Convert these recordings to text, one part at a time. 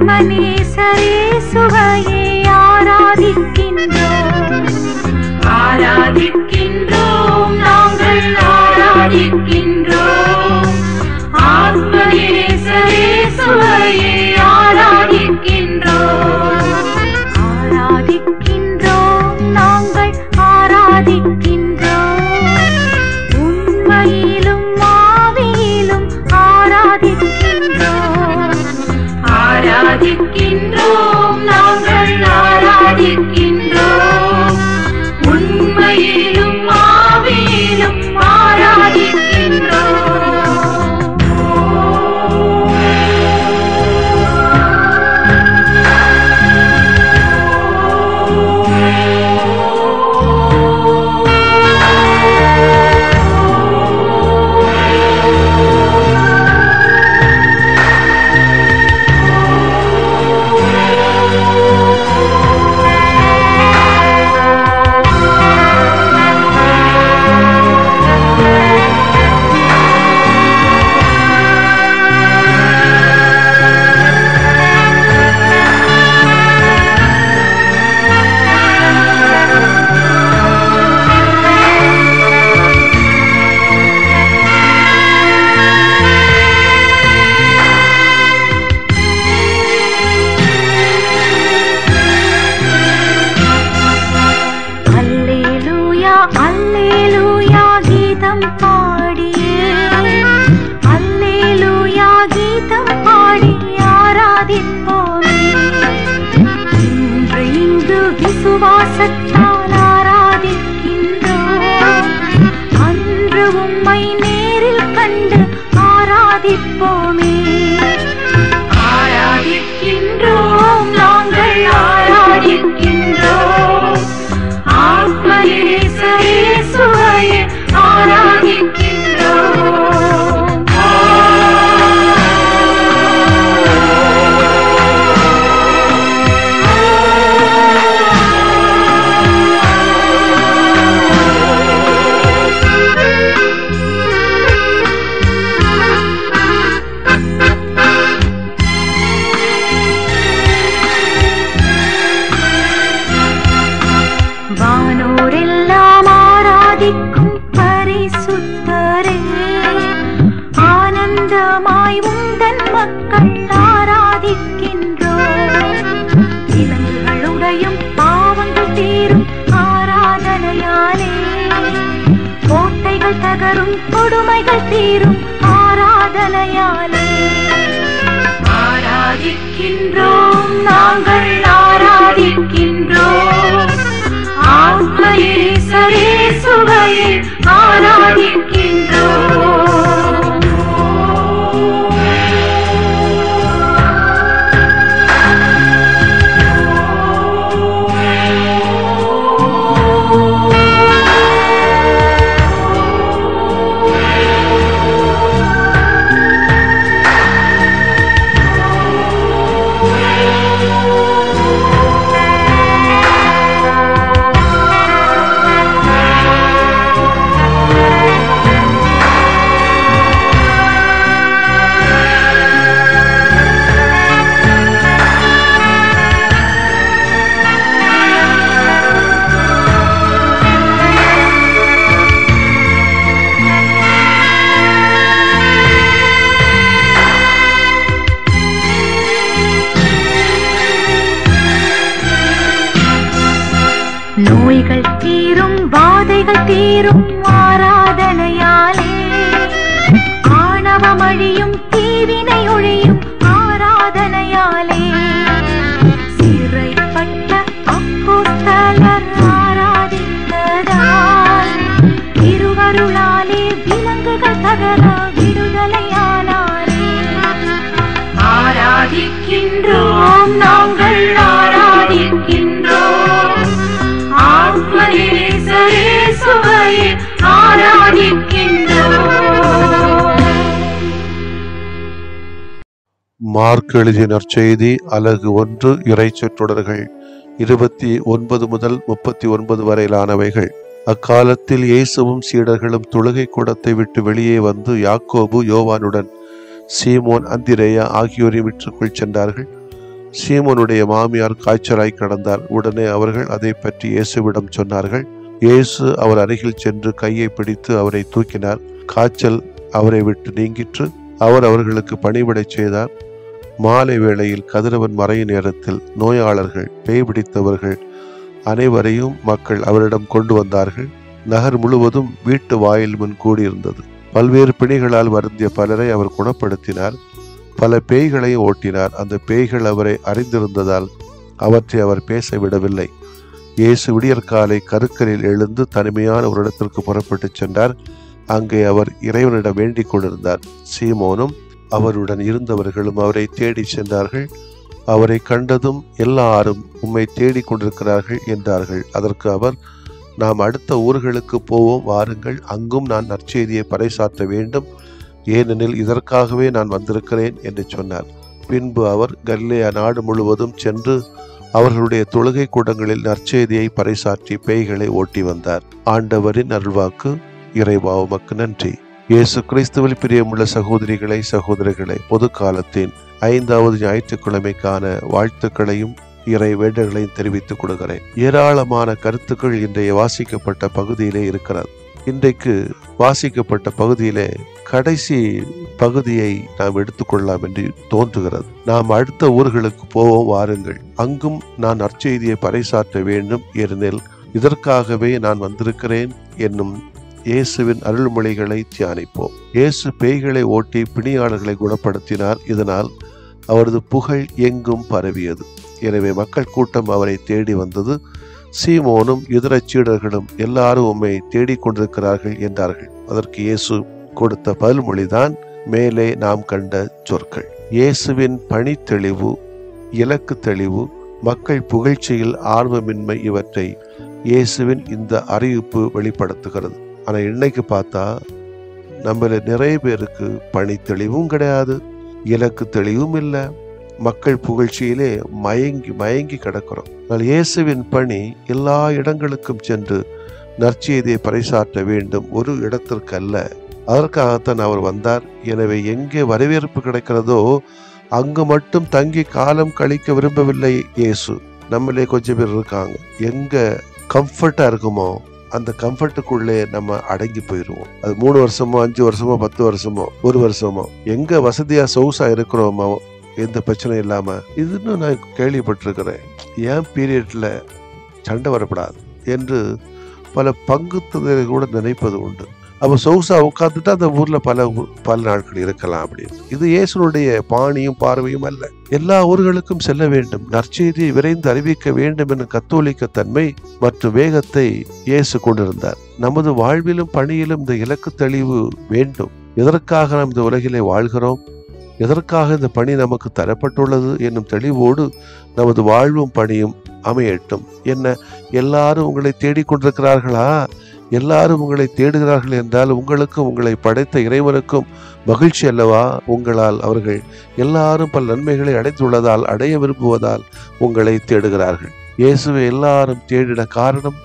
ஆத்மநேசரேசுவையே ஆராதிக்கின்றோம், ஆராதிக்கின்றோம், நாங்கள் ஆராதிக்கின்றோம். ஆத்மநேசரேசுவையே ஆராதிக்கின்றோம், ஆராதிக்கின்றோம், நாங்கள் ஆராதிக்கின்றோம். உண்மையிலும் ஆவியிலும் ஆராதிக்கின்றோம், ஆராதிக்கின்றோம், நாங்கள் ஆராதிக்கின்றோம். உண்மையிலும் ஆவியிலும் ஆராதிக்கின்றோம். விசுவாசத்தால் ஆராதிக்கின்றோம், அன்று உம்மை நேரில் கண்டு ஆராதிப்போமே. ஆராதிக்கின்றோம், நாங்கள் ஆராதிக்கின்றோம். ஆத்மநேசரேசுவையே ஆராதிக்கின்றோம். வானோரெல்லாம் ஆராதிக்கும் பரிசுத்தரே, ஆனந்தமாய் உந்தன் மக்கள் ஆராதிக்கின்றோம். விலங்குகளுடையும் பாவங்கள் தீரும் ஆராதனையாலே, கோட்டைகள் தகரும் கொடுமைகள் தீரும் ஆராதனையாலே. ஆராதிக்கின்றோம், நாங்கள் ஆராதிக்கின்றோம். ஆத்மநேசரேசுவையே ஆராதிக்கின்றோம். நோய்கள் தீரும் வாதைகள் தீரும் ஆராதனையாலே, ஆணவமழியும் தீவினை ஒழியும் ஆராதனையாலே. சிறைப்பட்ட அப்போஸ்தலர் ஆராதித்ததால், திருவருளாலே விலங்குகள் தகர விடுதலையானாரே. ஆராதிக்கின்றோம், நாங்கள் ஆராதிக்கின்றோம். ஆத்மநேசரேசுவையே ஆராதிக்கின்றோம். மார்க் எழுதிய நற்செய்தி அலகு 1 இறைச்சொற்றொடர்கள் 29 முதல் 39 வரையிலானவைகள். அக்காலத்தில் இயேசுவும் சீடர்களும் தொழுகை கூடத்தை விட்டு வெளியே வந்து யாக்கோபு யோவானுடன் சீமோன் அந்திரேயா ஆகியோரை வீட்டுக்குள் சென்றார்கள். சீமோனுடைய மாமியார் காய்ச்சலாய் கிடந்தார். உடனே அவர்கள் அதை பற்றி இயேசுவிடம் சொன்னார்கள். இயேசு அவர் அருகில் சென்று கையை பிடித்து அவரை தூக்கினார். காய்ச்சல் அவரை விட்டு நீங்கிற்று. அவர் அவர்களுக்கு பணிவிடை செய்தார். மாலை வேளையில் கதிரவன் மறையும் நேரத்தில் நோயாளர்கள், பேய் பிடித்தவர்கள் அனைவரையும் மக்கள் அவரிடம் கொண்டு வந்தார்கள். நகர் முழுவதும் வீட்டு வாயில் முன் கூடியிருந்தது. பல்வேறு பிணிகளால் வருந்திய பலரை அவர் குணப்படுத்தினார். பல பேய்களையும் ஓட்டினார். அந்த பேய்கள் அவரை அறிந்திருந்ததால் அவற்றை அவர் பேச விடவில்லை. இயேசு விடியற்காலை கருக்கலில் எழுந்து தனிமையான ஒரு இடத்திற்கு புறப்பட்டு சென்றார். அங்கே அவர் இறைவனிடம் வேண்டிக் கொண்டிருந்தார். சீமோனும் அவருடன் இருந்தவர்களும் அவரை தேடி சென்றார்கள். அவரை கண்டதும் எல்லாரும் உம்மை தேடிக் கொண்டிருக்கிறார்கள் என்றார்கள். அதற்கு அவர், நாம் அடுத்த ஊர்களுக்கு போவோம், வாருங்கள், அங்கும் நான் நற்செய்தியை பறைசாற்ற வேண்டும், ஏனெனில் இதற்காகவே நான் வந்திருக்கிறேன் என்று சொன்னார். பின்பு அவர் கலிலேயா நாடு முழுவதும் சென்று அவர்களுடைய தொழுகை கூடங்களில் நற்செய்தியை பறைசாற்றி பேய்களை ஓட்டி வந்தார். ஆண்டவரின் அருள்வாக்கு. இறைவா உமக்கு நன்றி. இயேசு கிறிஸ்துவில் பிரியமுள்ள சகோதரிகளை, சகோதரர்களை, பொது காலத்தின் 5வது ஞாயிற்றுக்கிழமைக்கான வாழ்த்துக்களையும் இறை வேண்டல்களையும் தெரிவித்துக் கொடுக்கிறேன். ஏராளமான கருத்துக்கள் இன்றைய வாசிக்கப்பட்ட பகுதியிலே இருக்கிறது. இன்றைக்கு வாசிக்கப்பட்ட பகுதியிலே கடைசி பகுதியை நாம் எடுத்துக்கொள்ளலாம் என்று தோன்றுகிறது. நாம் அடுத்த ஊர்களுக்கு போவோம், வாருங்கள், அங்கும் நான் நற்செய்தியை பறைசாற்ற வேண்டும், ஏனெனில் இதற்காகவே நான் வந்திருக்கிறேன் என்னும் இயேசுவின் அருள்மொழிகளை தியானிப்போம். இயேசு பேய்களை ஓட்டி பிணியாளர்களை குணப்படுத்தினார். இதனால் அவரது புகழ் எங்கும் பரவியது. எனவே மக்கள் கூட்டம் அவரை தேடி வந்தது. சீமோனும் இதர சீடர்களும் எல்லாரும் உம்மை தேடிக்கொண்டிருக்கிறார்கள் என்றார்கள். அதற்கு இயேசு கொடுத்த பதில்மொழிதான் மேலே நாம் கண்ட சொற்கள். இயேசுவின் பணி தெளிவு, இலக்கு தெளிவு, மக்கள் புகழ்ச்சியில் ஆர்வமின்மை, இவற்றை இயேசுவின் இந்த அறிவிப்பு வெளிப்படுத்துகிறது. ஆனால் இன்னைக்கு பார்த்தா நம்மள நிறைய பேருக்கு பணி தெளிவும் கிடையாது, இலக்கு தெளிவும் இல்லை, மக்கள் புகழ்ச்சியிலே மயங்கி கிடக்கிறோம். இயேசுவின் பணி எல்லா இடங்களுக்கும் சென்று நற்செய்தியை பறைசாற்ற வேண்டும், ஒரு இடத்திற்கு அல்ல. அதற்காகத்தான் அவர் வந்தார். எனவே எங்கே வரவேற்பு கிடைக்கிறதோ அங்கு மட்டும் தங்கி காலம் கழிக்க விரும்பவில்லை இயேசு. நம்மளே கொஞ்சம் பேர் இருக்காங்க, எங்க கம்ஃபர்ட்டா இருக்குமோ அந்த கம்ஃபர்ட்டுக்குள்ளே நம்ம அடங்கி போயிடுவோம். அது 3 வருஷமோ 5 வருஷமோ 10 வருஷமோ 1 வருஷமோ எங்க வசதியா சொகுசா இருக்கிறோமோ, எந்த பிரச்சனையும் இல்லாம. இதுன்னு நான் கேள்விப்பட்டிருக்கிறேன். ஏன் பீரியட்ல சண்டை வரப்படாது என்று பல பங்குத்ததை கூட நினைப்பது உண்டு. அப்ப சொகுசா உட்காந்துட்டு அந்த ஊர்ல பல நாட்கள் இருக்கலாம் அப்படின்னு. இது இயேசுனுடைய பாணியும் பார்வையும் அல்ல. எல்லா ஊர்களுக்கும் செல்ல வேண்டும், நற்செய்தியை விரைந்து அறிவிக்க வேண்டும் என்ற கத்தோலிக்க தன்மை மற்றும் வேகத்தை இயேசு கொண்டிருந்தார். நமது வாழ்விலும் பணியிலும் இந்த இலக்கு தெளிவு வேண்டும். எதற்காக நாம் இந்த உலகிலே வாழ்கிறோம், எதற்காக இந்த பணி நமக்கு தரப்பட்டுள்ளது என்னும் தெளிவோடு நமது வாழ்வும் பணியும் அமையட்டும். என்ன, எல்லாரும் உங்களை தேடிக்கொண்டிருக்கிறார்களா? எல்லாரும் உங்களை தேடுகிறார்கள் என்றால் உங்களுக்கும் உங்களை படைத்த இறைவனுக்கும் மகிழ்ச்சி அல்லவா? உங்களால் அவர்கள் எல்லாரும் பல நன்மைகளை அடைந்துள்ளதால், அடைய விரும்புவதால் உங்களை தேடுகிறார்கள். இயேசுவை எல்லாரும் தேடின காரணம்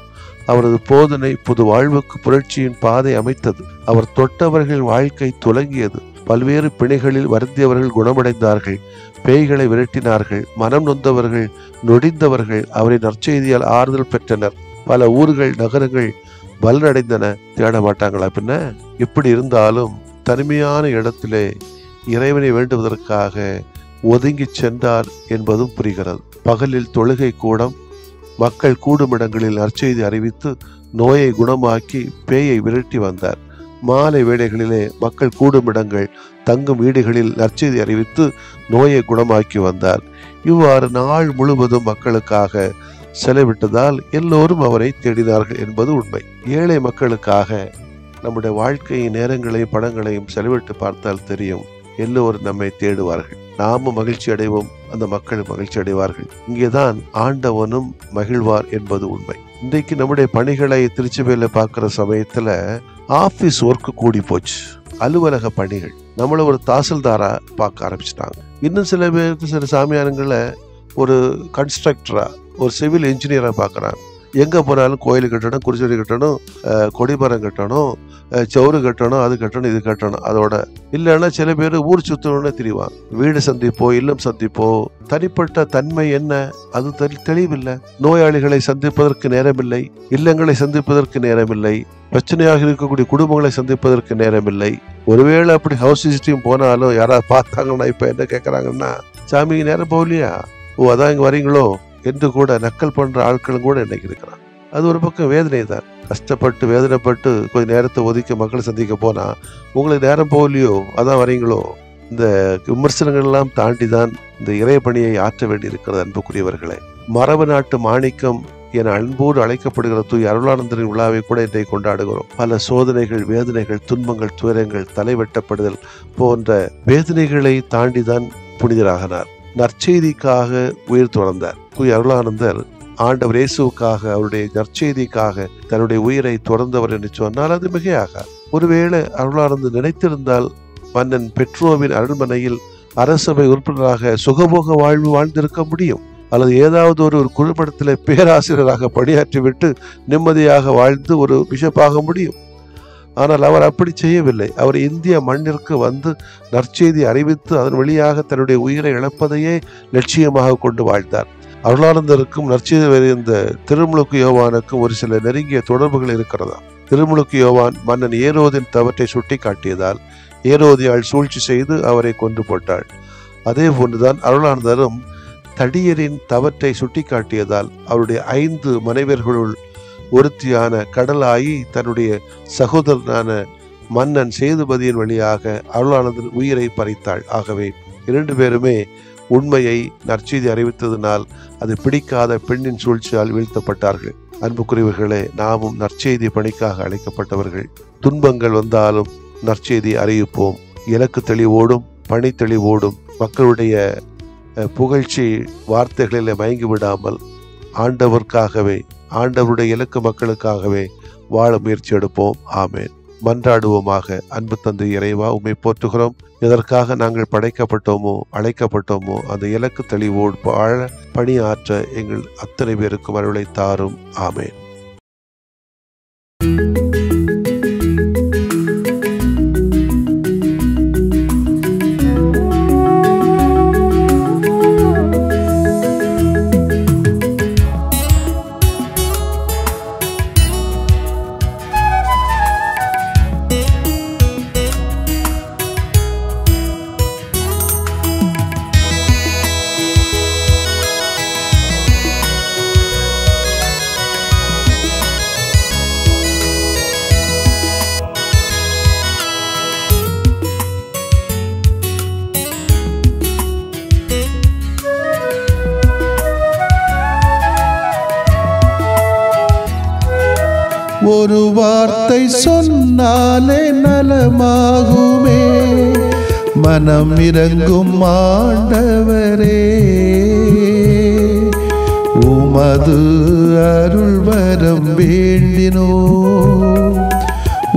அவரது போதனை புது வாழ்வுக்கு புரட்சியின் பாதை அமைத்தது. அவர் தொட்டவர்கள் வாழ்க்கை துலங்கியது. பல்வேறு பிணிகளில் வருந்தியவர்கள் குணமடைந்தார்கள், பேய்களை விரட்டினார்கள், மனம் நொந்தவர்கள் நொடிந்தவர்கள் அவரின் நற்செய்தியால் ஆறுதல் பெற்றனர். பல ஊர்கள் நகரங்கள் பலனடைந்தன. தேட மாட்டாங்களா பின்ன? இப்படி இருந்தாலும் தனிமையான இடத்திலே இறைவனை வேண்டுவதற்காக ஒதுங்கி சென்றார் என்பதும் புரிகிறது. பகலில் தொழுகை கூடம், மக்கள் கூடுமிடங்களில் நற்செய்தி அறிவித்து நோயை குணமாக்கி பேயை விரட்டி வந்தார். மாலை வேளைகளிலே மக்கள் கூடுமிடங்கள், தங்கும் வீடுகளில் நற்செய்தி அறிவித்து நோயை குணமாக்கி வந்தார். இவ்வாறு நாள் முழுவதும் மக்களுக்காக செலவிட்டதால் எல்லோரும் அவரை தேடினார்கள் என்பது உண்மை. ஏழை மக்களுக்காக நம்முடைய வாழ்க்கையின் நேரங்களையும் பணங்களையும் செலவிட்டு பார்த்தால் தெரியும், எல்லோரும் நம்மை தேடுவார்கள். நாமும் மகிழ்ச்சி அடைவோம், அந்த மக்கள் மகிழ்ச்சி அடைவார்கள். இங்கேதான் ஆண்டவனும் மகிழ்வார் என்பது உண்மை. இன்றைக்கு நம்முடைய பணிகளை திருச்சபையில பார்க்கிற சமயத்துல ஆபீஸ் ஒர்க் கூடி போச்சு, அலுவலக பணிகள். நம்மள ஒரு தாசில்தாரா பார்க்க ஆரம்பிச்சிட்டாங்க. இன்னும் சில பேருக்கு சில சாமியானங்களை ஒரு கன்ஸ்ட்ரக்டரா, ஒரு சிவில் இன்ஜினியரா பார்க்குறாங்க. எங்கே போனாலும் கோயில் கட்டணும், குறிச்சொடி கட்டணும், கொடிமரம் கட்டணும், சவுறு கட்டணும், அது கட்டணும், இது கட்டணும். அதோட இல்லைன்னா சில பேர் ஊர் சுத்தணும்னு தெரிவான். வீடு சந்திப்போ இல்லம் சந்திப்போ தனிப்பட்ட தன்மை என்ன அது தெளிவில்லை. நோயாளிகளை சந்திப்பதற்கு நேரமில்லை, இல்லங்களை சந்திப்பதற்கு நேரமில்லை, பிரச்சனையாக இருக்கக்கூடிய குடும்பங்களை சந்திப்பதற்கு நேரமில்லை. ஒருவேளை அப்படி ஹவுஸ் விசிட்டிங் போனாலும் யாராவது பார்த்தாங்கன்னா இப்ப என்ன கேட்கறாங்கன்னா, சாமிக்கு நேரம் போகலையா, ஓ அதான் இங்க வரீங்களோ என்று கூட நக்கல் பண்ற ஆட்களும் கூட இன்னைக்கு இருக்கிறான். அது ஒரு பக்கம் வேதனை தான். கஷ்டப்பட்டு வேதனைப்பட்டு கொஞ்ச நேரத்தை ஒதுக்கி மக்களை சந்திக்க போனா உங்களுக்கு நேரம் போகலையோ அதான் வரீங்களோ. இந்த விமர்சனங்கள் எல்லாம் தாண்டி தான் இந்த இறை பணியை ஆற்ற வேண்டி இருக்கிறது. அன்புக்குரியவர்களே, மரபு நாட்டு மாணிக்கம் என அன்போடு அழைக்கப்படுகிற தூய் அருளானந்தரின் விழாவை கூட இன்றை கொண்டாடுகிறோம். பல சோதனைகள், வேதனைகள், துன்பங்கள், துயரங்கள், தலைவெட்டப்படுதல் போன்ற வேதனைகளை தாண்டிதான் புனிதராகினார். நற்செய்திக்காக உயிர் துறந்தார். தூய் அருளானந்தர் ஆண்டவர் இயேசுவுக்காக, அவருடைய நற்செய்திக்காக தன்னுடைய உயிரை துறந்தவர் என்று சொன்னால் அது மிகையாக. ஒருவேளை அருளானந்தர் நினைத்திருந்தால் மன்னன் பெட்ரோவின் அரண்மனையில் அரசபை உறுப்பினராக சுகபோக வாழ்வு வாழ்ந்திருக்க முடியும். அல்லது ஏதாவது ஒரு குழுமடத்தில் பேராசிரியராக பணியாற்றிவிட்டு நிம்மதியாக வாழ்ந்து ஒரு பிஷப்பாக முடியும். ஆனால் அவர் அப்படி செய்யவில்லை. அவர் இந்திய மண்ணிற்கு வந்து நற்செய்தி அறிவித்து அதன் வழியாக தன்னுடைய உயிரை இழப்பதையே லட்சியமாக கொண்டு வாழ்ந்தார். அருளானந்தருக்கும் நற்செய்தி இந்த திருமுழுக்கு யோவானுக்கும் ஒரு சில நெருங்கிய தொடர்புகள் இருக்கிறதா. திருமுழுக்கு யோவான் மன்னன் ஏரோதின் தவற்றை சுட்டி காட்டியதால் ஏரோதியால் சூழ்ச்சி செய்து அவரை கொன்று போட்டாள். அதே போன்றுதான் அருளானந்தரும் தடியரின் தவற்றை சுட்டி காட்டியதால் அவருடைய 5 மனைவர்களுள் ஒருத்தியான கடலாயி தன்னுடைய சகோதரனான மன்னன் சேதுபதியின் வழியாக அருளானந்தர் உயிரை பறித்தாள். ஆகவே 2 பேருமே உண்மையை நற்செய்தி அறிவித்ததினால் அது பிடிக்காத பெண்ணின் சூழ்ச்சியால் வீழ்த்தப்பட்டார்கள். அன்புக்குரியவர்களே, நாமும் நற்செய்தி பணிக்காக அழைக்கப்பட்டவர்கள். துன்பங்கள் வந்தாலும் நற்செய்தி அறிவிப்போம். இலக்கு தெளிவோடும் பணி தெளிவோடும் மக்களுடைய புகழ்ச்சி வார்த்தைகளில் மயங்கி விடாமல் ஆண்டவருக்காகவே, ஆண்டவருடைய இலக்கு மக்களுக்காகவே வாழ முயற்சி எடுப்போம். ஆமேன். மன்றாடுவோமாக. அன்பு தந்தை இறைவா, உம்மை போற்றுகிறோம். எதற்காக நாங்கள் படைக்கப்பட்டோமோ அழைக்கப்பட்டோமோ அந்த இலக்கு தெளிவோடு வாழ பணியாற்ற எங்கள் அத்தனை பேருக்கும் அருளை தாரும். ஆமேன். ஒரு வார்த்தை சொன்னாலே நலமாகுமே, மனம் இறங்கும் ஆண்டவரே. உமது அருள் வரம் வேண்டினோ,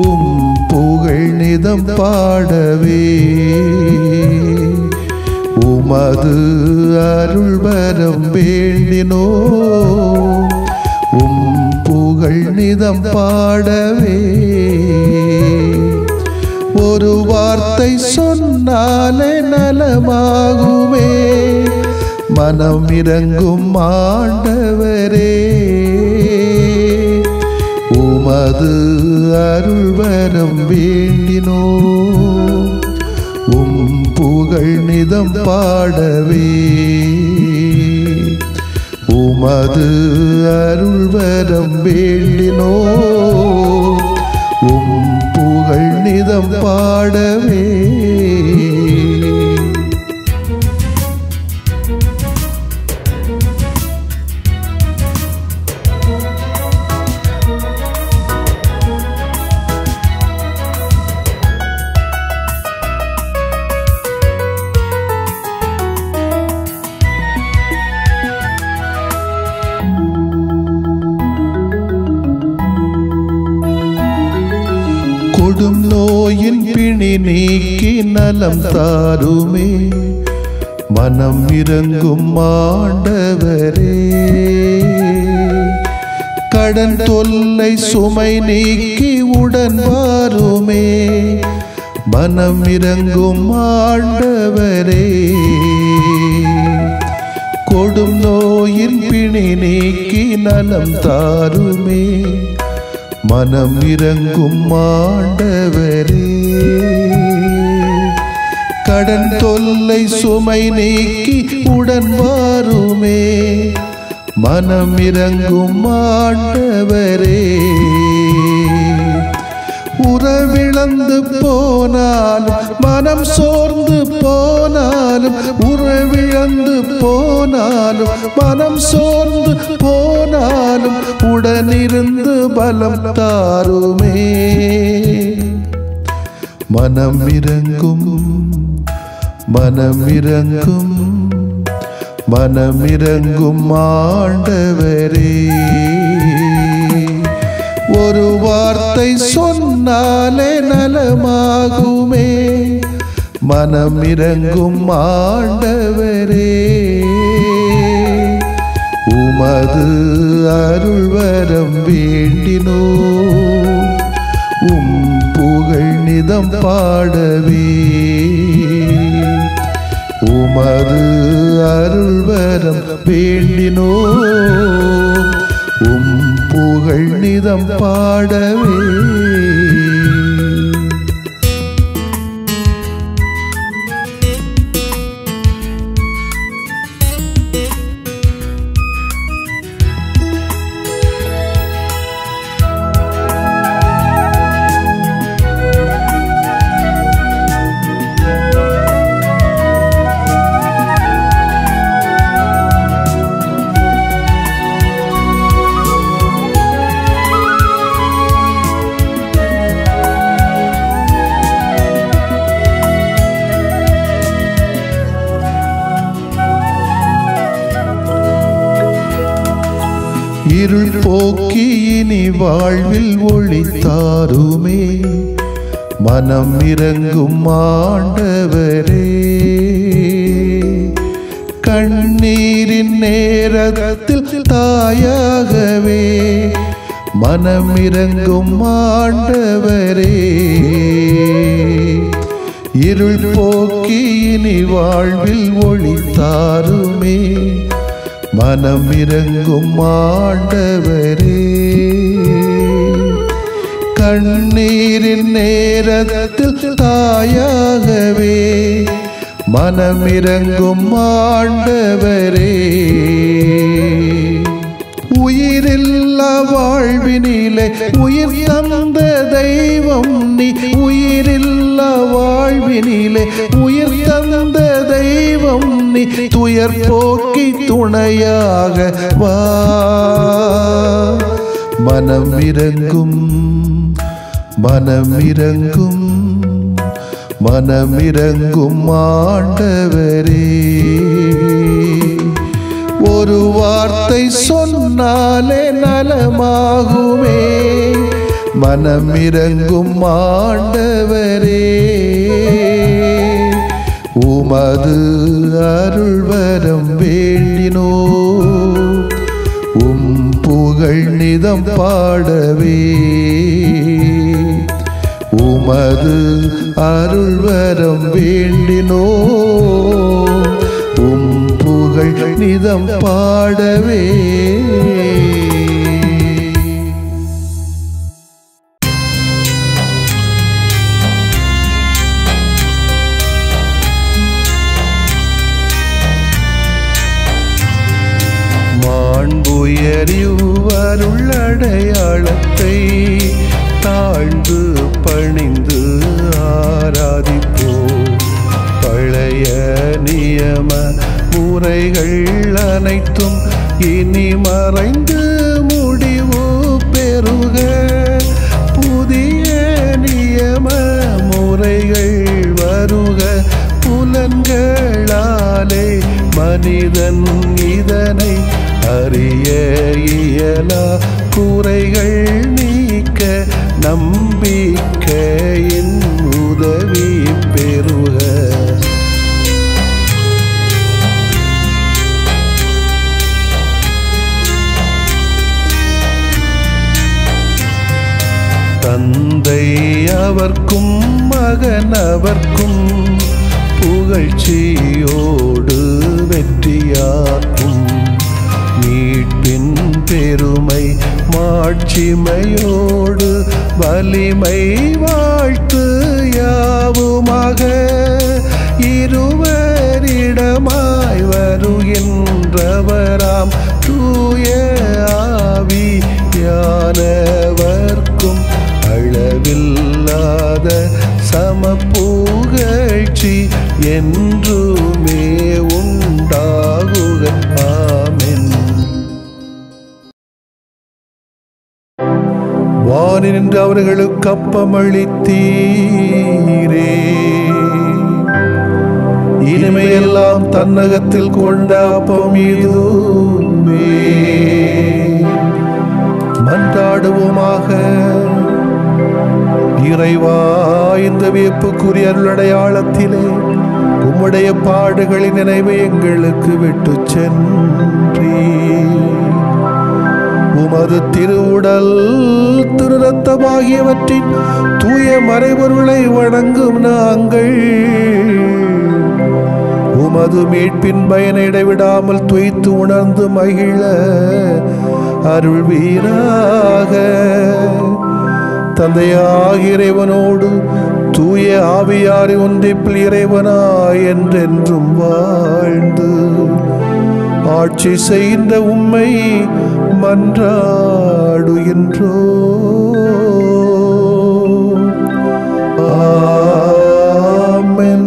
உம் புகழ் நிதம் பாடவே. உமது அருள் வரம் வேண்டினோ, உம் புகழ் நிதம் பாடவே. ஒரு வார்த்தை சொன்னாலே நலமாகுமே, மனம் இறங்கும் ஆண்டவரே. உமது அருள் வரம் வேண்டினோ, உம் புகழ் நிதம் பாடவே. உமது அருள் வரம் வேண்டினோ, உம் புகழ் நிதம் பாடவே. கொடும் நோயின் பிணி நீக்கி நலம் தாருமே, மனம் இறங்கும் ஆண்டவரே. கடன் தொல்லை சுமை நீக்கி உடன் வாருமே மனம் இறங்கும் ஆண்டவரே கொடும் நோயின் பிணி நீக்கி நலம் தாருமே மனம் இறங்கும் ஆண்டவரே கடன் தொல்லை சுமை நீக்கி உடன் வாருமே மனம் இறங்கும் ஆண்டவரே உறவிழந்து போனாலும் மனம் சோர்ந்து போனாலும் உறவிழந்து போனாலும் மனம் சோர்ந்து போனாலும் உடனிருந்து பலம் தாருமே மனம் இறங்கும் மனம் இறங்கும் மனம் இறங்கும் ஆண்டவரே ஒரு வார்த்தை சொன்னாலே நலமாகுமே மனம் இறங்கும் ஆண்டவரே உமது அருள்வரம் வேண்டினோ புகழ் நிதம் பாடவே உமது அருள்வரம் வேண்டினோ புகழ் நிதம் பாடவே இருள் போக்கி இனி வாழ்வில் ஒளி தாருமே மனம் இறங்கும் ஆண்டவரே கண்ணீரின் நேரத்தில் தாயாகவே மனம் இறங்கும் ஆண்டவரே இருள் போக்கி இனி வாழ்வில் ஒளி தாருமே மனம் இறங்கும் ஆண்டவரே கண்ணீரின் நேரத்தில் தாயாகவே மனம் இறங்கும் ஆண்டவரே உயிரில்லா வாழ்வினிலே உயிர் தந்த தெய்வம் நீ உயிரில்லா வாழ்வினிலே உயிர் தந்த தெய்வம் நீ துயர் போக்கி துணையாக வா மனம் இறங்கும் மனம் இறங்கும் மனம் இறங்கும் ஆண்டவரே ஒரு வார்த்தை சொன்னாலே நலமாகுமே மனம் இறங்கும் ஆண்டவரே உமது அருள்வரம் வேண்டினோ புகழ் நிதம் பாடவே உமது அருள்வரம் வேண்டினோ புகழ் நிதம் பாடவே மாண்புயரிவருள்ளடையாளத்தை தாழ்ந்து பணிந்து ஆராதிப்போம் பழைய நியம முறைகள் அனைத்தும் இனி மறைந்து முடிவு பெறுக புதிய நியம முறைகள் வருக புலன்களாலே மனிதன் இதனை அறிய இயலா குறைகள் நீக்க நம்பிக்கையின் உதவி பெறுக தன் தந்தை அவர்க்கும் மகன் அவர்க்கும் புகழ்ச்சியோடு வெற்றியாக்கும். மீட்பின் பெருமை மாட்சிமையோடு வலிமை வாழ்த்து யாவுமாக இருவரிடமாய் வருகின்றவராம் தூய ஆவியானவர்க்கும் அளவில்லாத சமப்புகழ்ச்சி என்றுமே உண்டாகுக. ஆமென். வானின்று அவர்களுக்கு அப்பமளித்தீரே, இனிமையெல்லாம் தன்னகத்தில் கொண்ட அப்பம் இதுவே. மன்றாடுவோமாக. இறைவா, இந்த வியப்புக்குரிய அருளடையாளத்திலே உம்முடைய பாடுகளின் நினைவை எங்களுக்கு விட்டு சென்றீ. உமது திருவுடல் திரு ரத்தமாகியவற்றின் தூய மறைபொருளை வணங்கும் நாங்கள் உமது மீட்பின் பயனை இடைவிடாமல் துய்த்து உணர்ந்து மகிழ அருள்வீராக. தந்தையாகிய இறைவனோடு தூய ஆவியாரை ஒன்றிப்பில் இறைவனாய் என்றென்றும் வாழ்ந்து ஆட்சி செய்கின்ற உம்மை மன்றாடுகின்றோ. ஆமென்.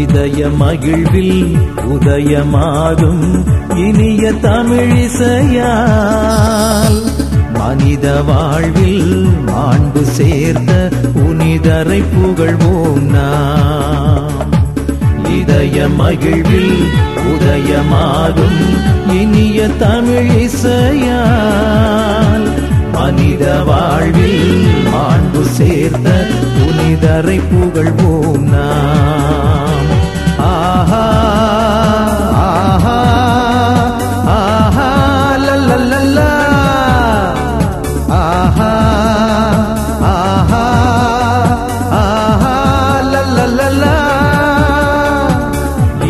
இதய மகிழ்வில் உதயமாகும் இனிய தமிழிசையால் மனித வாழ்வில் மாண்பு சேர்த்த புனிதரை புகழ்வோம் நாம். இதய மகிழ்வில் உதயமாகும் இனிய தமிழிசையால் மனித வாழ்வில் மாண்பு சேர்த்த புனிதரை புகழ்வோம் நாம். ஆஹா ஆஹா ஆஹா லல்லல்லா ஆஹா ஆஹா ஆஹா லல்லல்லா.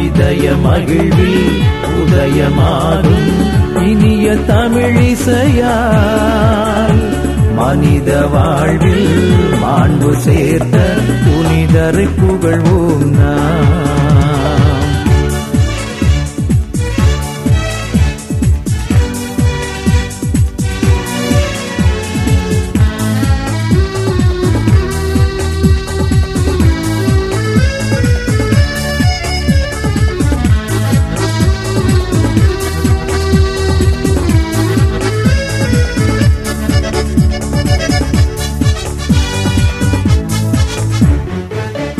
இதய மகிழ்வில் உதயமாகும் இனிய தமிழிசையால் மனித வாழ்வில் மாண்பு சேர்த்த புனிதரை புகழ்வோம் நாம்.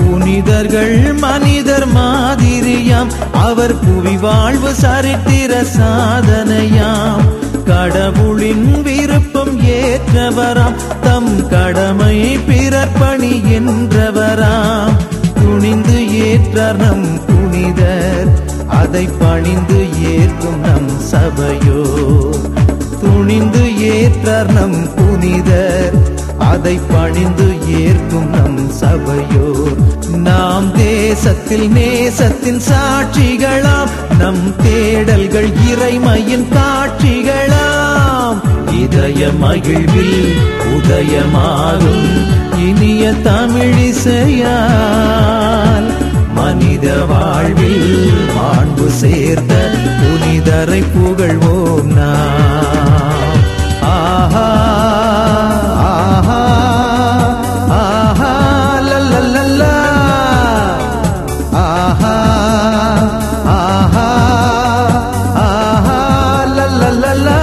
புனிதர்கள் மனிதர் மாதிரியாம், அவர் புவி வாழ்வு சரித்திர சாதனையாம். கடவுளின் விருப்பம் ஏற்றவராம், தம் கடமை பிறர்பணி என்றவராம். துணிந்து ஏற்றார் நம் புனிதர், அதை பணிந்து ஏற்கும் நம் சபையோ. துணிந்து ஏற்றார் நம் புனிதர், அதை பணிந்து ஏற்கும் நம் சபையோர். நாம் தேசத்தில் நேசத்தின் சாட்சிகளாம், நம் தேடல்கள் இறைமையின் காட்சிகளாம். இதய மகிழ்வில் உதயமாகும் இனிய தமிழிசையால் மனித வாழ்வில் மாண்பு சேர்த்த புனிதரை புகழ்வோம் நாம். ஆஹா ஆஹா ஆஹா லல்லல்லா ஆஹா ஆஹா ஆஹா லல்லல்லா.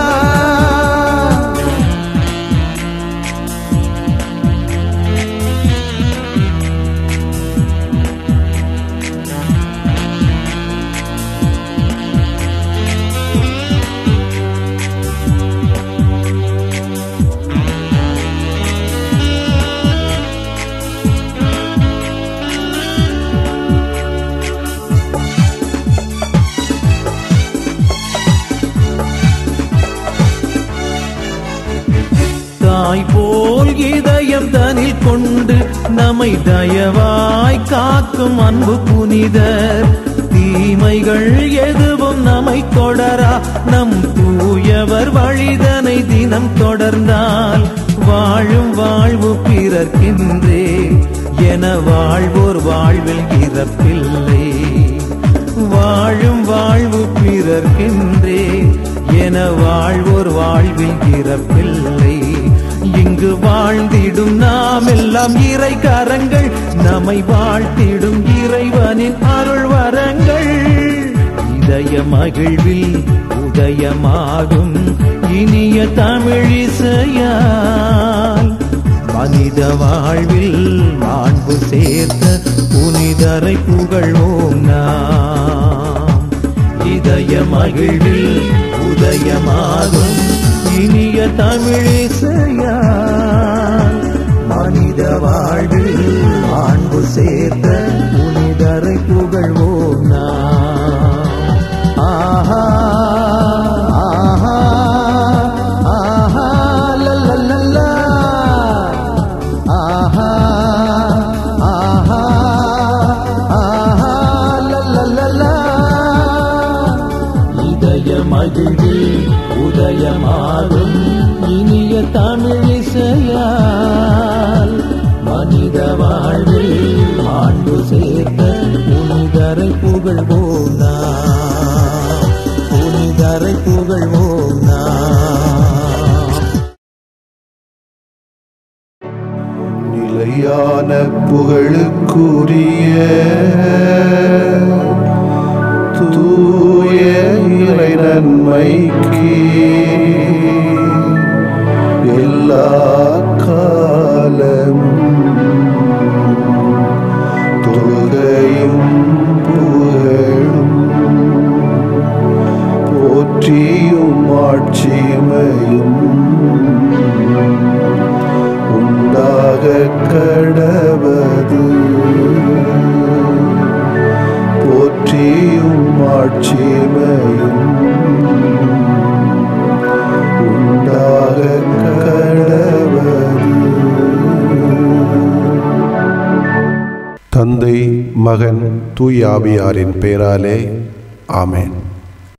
தாய் போல் இதயம் தனில் கொண்டு நம்மை தயவாய் காக்கும் அன்பு புனிதர். தீமைகள் எதுவும் நம்மை தொடரா நம் தூயவர் வழிதனை தினம் தொடர்ந்தால் வாழும் வாழ்வு பிறர்க்கின்றே என வாழ்வோர் வாழ்வில் இறப்பில்லை. வாழும் வாழ்வு பிறர்க்கின்றே என வாழ்வோர் வாழ்வில் இறப்பில்லை. இங்கு வாழ்ந்திடும் நாம் எல்லாம் இறை கரங்கள் நம்மை வாழ்த்திடும் இறைவனின் அருள் வரங்கள். இதய மகிழ்வில் உதயமாகும் இனிய தமிழிசையால் மனித வாழ்வில் மாண்பு சேர்த்த புனிதரை புகழ்வோம் நாம். இதய மகிழ்வில் உதயமாகும் இனிய தமிழிசையால் மனித வாழ்வில் மாண்பு சேர்த்த புனிதரை புகழ்வோம் நாம். ஆஹா ஆஹா ஆஹா லல்லல்லா ஆஹா ஆஹா ஆஹா லல்லல்லா. இதய மகிழ்வில் உதயமாகும் இனிய தமிழிசையால் மனித வாழ்வில் மாண்பு சேர்த்த புனிதரை புகழ்வோம் நாம். புனிதரை புகழ்வோம் நாம். நிலையான புகழுக்குரிய தூய இறை நன்மைக்கு எல்லா காலமும் தொழுகையும் புகழும் போற்றியும் ஆட்சிமையும் உண்டாக கடவது. போற்றியும் ஆட்சிமையும் உண்டாக கடவது. தந்தை மகன் தூய ஆவியாரின் பெயராலே ஆமென்.